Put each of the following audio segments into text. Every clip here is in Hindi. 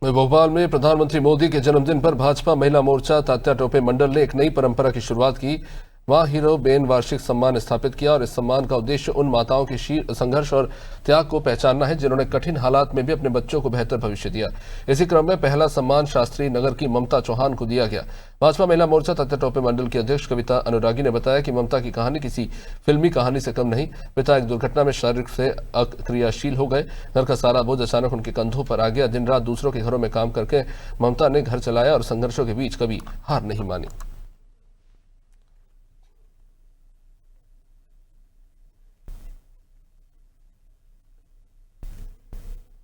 भोपाल में प्रधानमंत्री मोदी के जन्मदिन पर भाजपा महिला मोर्चा तात्या टोपे मंडल ने एक नई परंपरा की शुरुआत की। मां हीरो बेन वार्षिक सम्मान स्थापित किया और इस सम्मान का उद्देश्य उन माताओं के संघर्ष और त्याग को पहचानना है जिन्होंने कठिन हालात में भी अपने बच्चों को बेहतर भविष्य दिया। इसी क्रम में पहला सम्मान शास्त्री नगर की ममता चौहान को दिया गया। भाजपा महिला मोर्चा तात्या टोपे मंडल की अध्यक्ष कविता अनुरागी ने बताया कि ममता की कहानी किसी फिल्मी कहानी से कम नहीं। पिता एक दुर्घटना में शारीरिक से अक्रियाशील हो गए। घर का सारा बोझ अचानक उनके कंधों पर आ गया। दिन रात दूसरों के घरों में काम करके ममता ने घर चलाया और संघर्षों के बीच कभी हार नहीं मानी।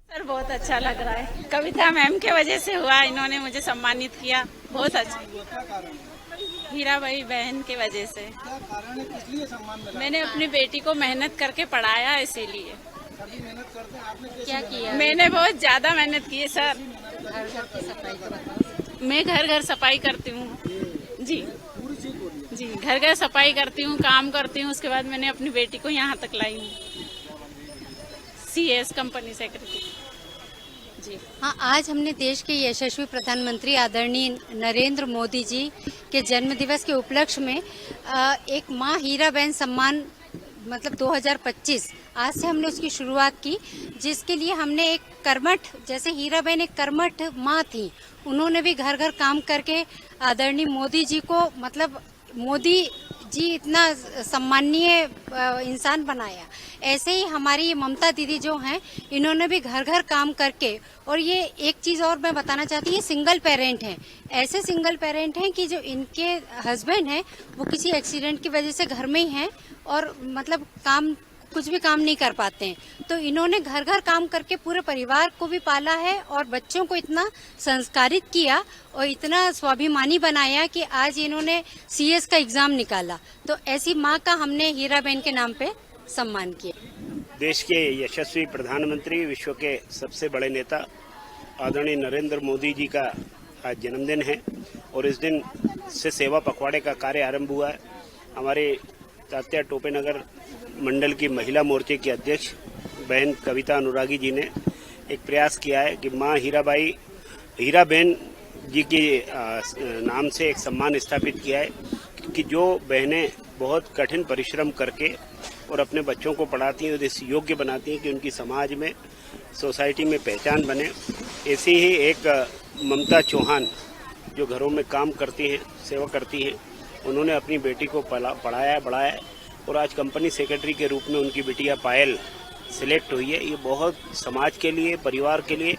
सर बहुत अच्छा लग रहा है। कविता मैम के वजह से हुआ, इन्होंने मुझे सम्मानित किया, बहुत अच्छा। हीराबाई बहन के वजह से। क्या कारण है, किस लिए सम्मान मिला? मैंने अपनी बेटी को मेहनत करके पढ़ाया, इसीलिए। सभी मेहनत करते हैं, आपने क्या किया? मैंने बहुत ज्यादा मेहनत की है सर। मैं घर घर सफाई करती हूँ जी। जी, घर घर सफाई करती हूँ, काम करती हूँ। उसके बाद मैंने अपनी बेटी को यहाँ तक लाई हूँ, CS कंपनी सेक्रेटरी जी। हाँ, आज हमने देश के यशस्वी प्रधानमंत्री आदरणीय नरेंद्र मोदी जी के जन्मदिवस के उपलक्ष्य में एक माँ हीराबेन सम्मान मतलब 2025 आज से हमने उसकी शुरुआत की, जिसके लिए हमने एक कर्मठ, जैसे हीराबेन एक कर्मठ माँ थी, उन्होंने भी घर घर काम करके आदरणीय मोदी जी को मतलब मोदी जी इतना सम्मानीय इंसान बनाया। ऐसे ही हमारी ये ममता दीदी जो हैं, इन्होंने भी घर घर काम करके, और ये एक चीज़ और मैं बताना चाहती हूँ, सिंगल पेरेंट हैं। ऐसे सिंगल पेरेंट हैं कि जो इनके हस्बैंड हैं वो किसी एक्सीडेंट की वजह से घर में ही हैं और मतलब कुछ भी काम नहीं कर पाते हैं। तो इन्होंने घर घर काम करके पूरे परिवार को भी पाला है और बच्चों को इतना संस्कारित किया और इतना स्वाभिमानी बनाया कि आज इन्होंने CS का एग्जाम निकाला। तो ऐसी माँ का हमने हीराबेन के नाम पे सम्मान किया। देश के यशस्वी प्रधानमंत्री, विश्व के सबसे बड़े नेता आदरणीय नरेंद्र मोदी जी का आज जन्मदिन है और इस दिन से सेवा पखवाड़े का कार्य आरंभ हुआ है। हमारे तात्या टोपे नगर मंडल की महिला मोर्चे की अध्यक्ष बहन कविता अनुरागी जी ने एक प्रयास किया है कि माँ हीराबेन जी के नाम से एक सम्मान स्थापित किया है कि जो बहनें बहुत कठिन परिश्रम करके और अपने बच्चों को पढ़ाती हैं और इस योग्य बनाती हैं कि उनकी समाज में, सोसाइटी में पहचान बने। ऐसी ही एक ममता चौहान जो घरों में काम करती हैं, सेवा करती हैं, उन्होंने अपनी बेटी को पढ़ाया बढ़ाया और आज कंपनी सेक्रेटरी के रूप में उनकी बिटिया पायल सिलेक्ट हुई है। ये बहुत समाज के लिए, परिवार के लिए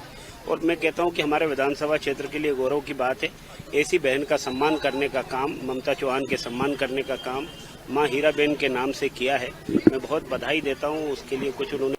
और मैं कहता हूँ कि हमारे विधानसभा क्षेत्र के लिए गौरव की बात है। ऐसी बहन का सम्मान करने का काम, ममता चौहान के सम्मान करने का काम माँ हीराबेन के नाम से किया है। मैं बहुत बधाई देता हूँ उसके लिए। कुछ उन्होंने